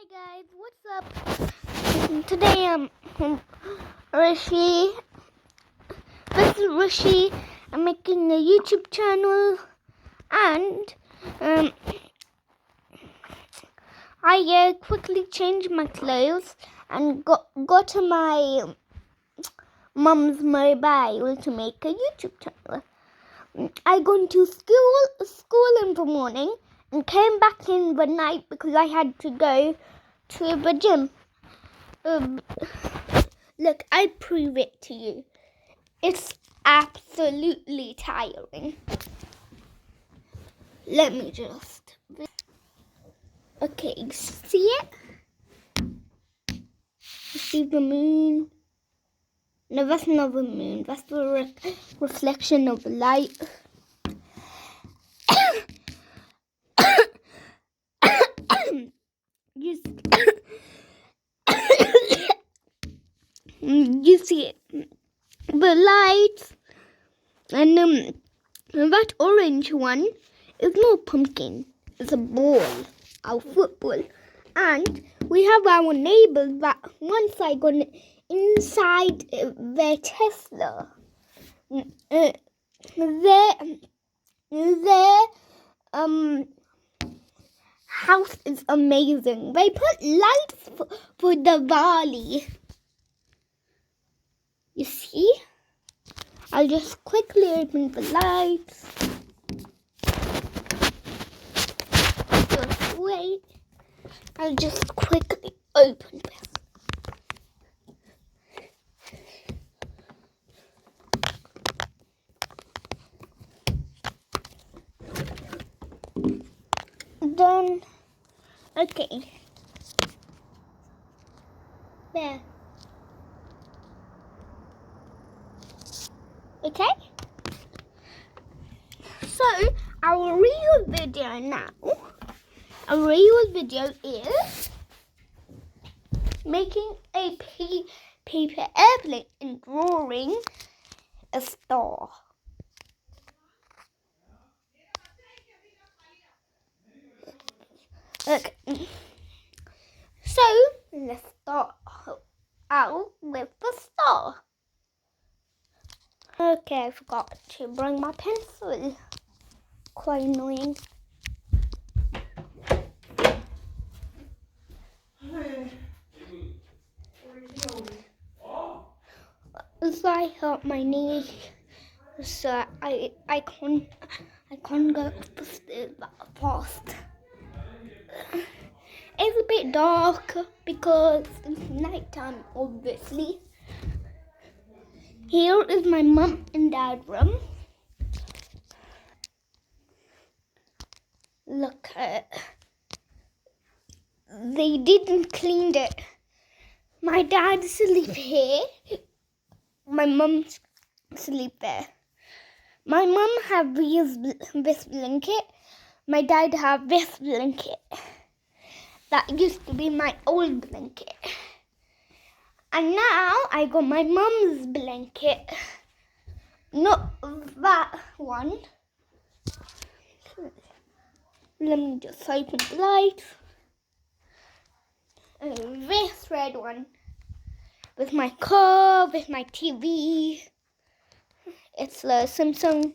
Hi guys, what's up? Today Rishi. This is Rishi. I'm making a YouTube channel, and I quickly changed my clothes and got to my mum's mobile to make a YouTube channel. I gone to school in the morning and came back in the night because I had to go to the gym. Look, I prove it to you. It's absolutely tiring. Let me just... Okay, see it? You see the moon? No, that's not the moon. That's the reflection of the light. You see it? The lights. And that orange one is no pumpkin. It's a ball, our football. And we have our neighbors that once I got inside their Tesla. Their house is amazing. They put lights for the valley. You see? I'll just quickly open the lights. Just wait. I'll just quickly open this. Done. Okay. There. Okay? So, our real video now, is making a paper airplane and drawing a star. Okay. So, let's start out with the star. Okay, I forgot to bring my pencil. Quite annoying. So I hurt my knee, so I can't go up the stairs that fast. It's a bit dark because it's nighttime, obviously. Here is my mum and dad room. Look at it. They didn't clean it. My dad sleep here. My mum sleep there. My mum have this blanket. My dad have this blanket. That used to be my old blanket. And now I got my mum's blanket. Not that one. Let me just open the light. This red one. With my car, with my TV. It's a Samsung.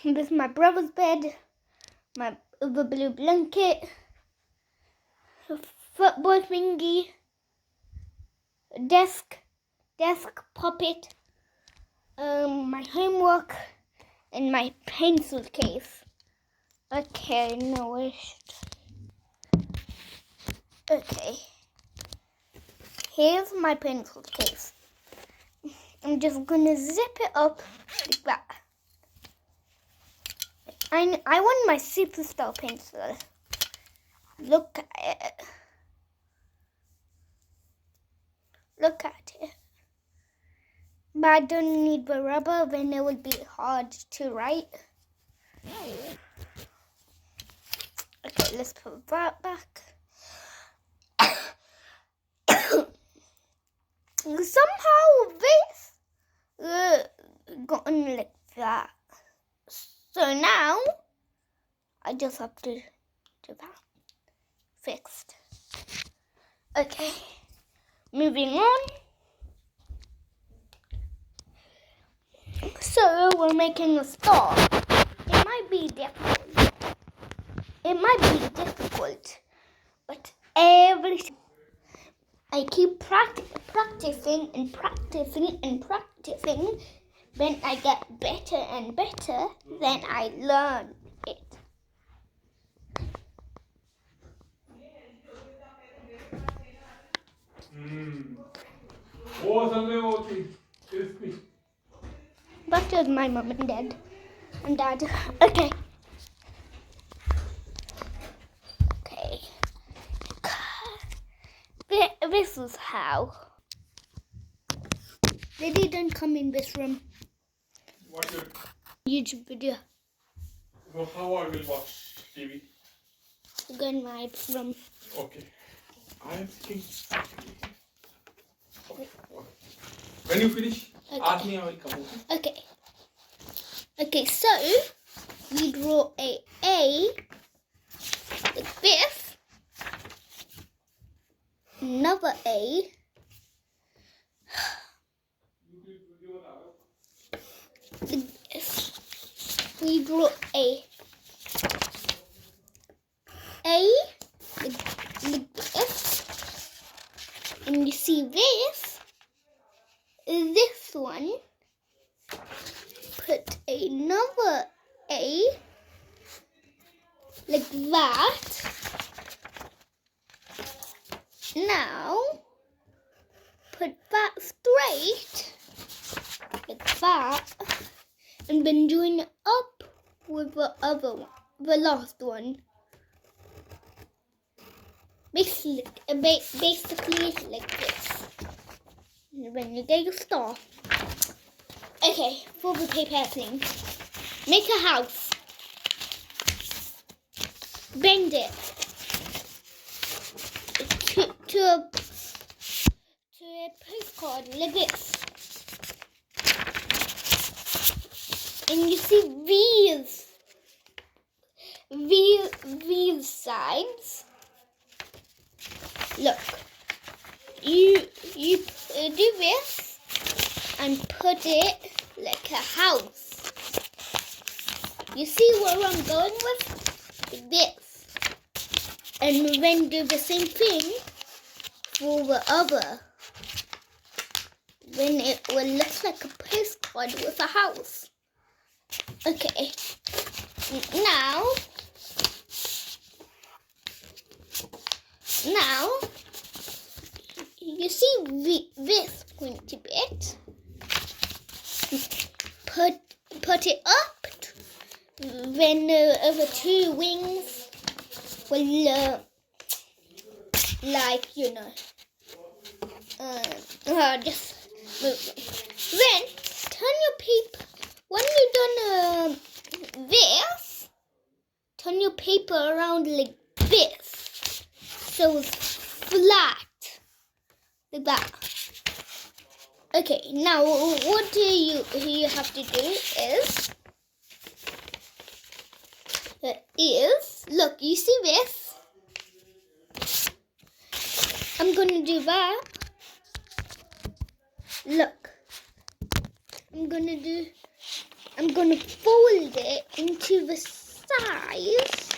With my brother's bed. The blue blanket. Football thingy. Desk puppet. My homework. And my pencil case. Okay, no wish. Okay. Here's my pencil case. I'm just gonna zip it up like that. I want my Superstar pencil. Look at it. Look at it. But I don't need the rubber, then it would be hard to write. Okay, let's put that back. Somehow this gotten like that. So now I just have to do that. fixed. Okay, moving on. So we're making a star. It might be difficult, but every time I keep practicing and practicing and practicing, when I get better and better, then I learn it. But with my mom and dad. Okay. This is how. They didn't come in this room. What YouTube video. Well, how I will watch TV? Go in my room. Okay. I am thinking. Okay. When you finish, ask me, I will come. Okay. Okay, so we draw a like this, another A, like this. We draw a like this, and you see this one. Put another A like that. Now put that straight like that, and then join it up with the other one, the last one. Basically like this. And then you get your star. Okay, for the paper airplane, make a house. Bend it to a postcard like this. And you see these sides. Look, you do this and put it like a house. You see where I'm going with this, and then do the same thing for the other. Then it will look like a postcard with a house. Okay, now you see this pointy bit. Put it up. Then the other two wings will like just move them. Then turn your paper. When you've done this, turn your paper around like this, so it's flat, like that. Okay, now what you have to do is look. You see this? I'm gonna do that. Look, I'm gonna fold it into the size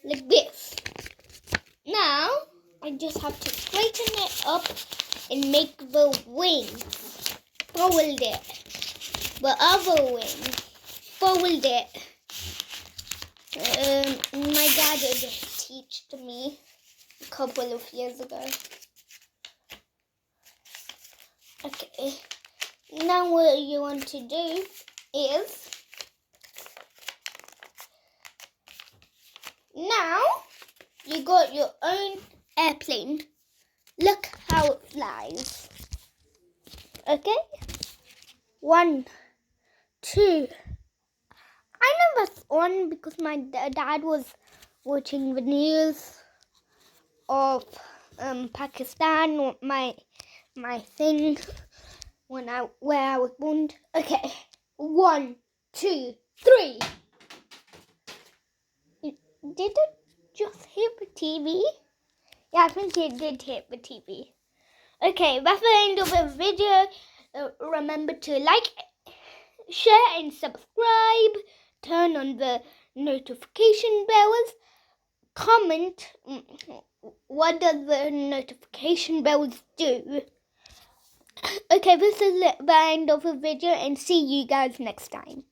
like this. Now I just have to straighten it up and make the wing. Fold it. The other wing. Fold it. My dad just taught me a couple of years ago. Okay. Now what you want to do is now you got your own airplane. Look how it flies. Okay? 1, 2. I know that's on because my dad was watching the news of Pakistan, my thing where I was born. Okay, 1, 2, 3. Did it just hit the TV? Yeah, I think it did hit the TV. Okay, that's the end of the video. Remember to like, share and subscribe. Turn on the notification bells. Comment what does the notification bells do. Okay, this is the end of the video and see you guys next time.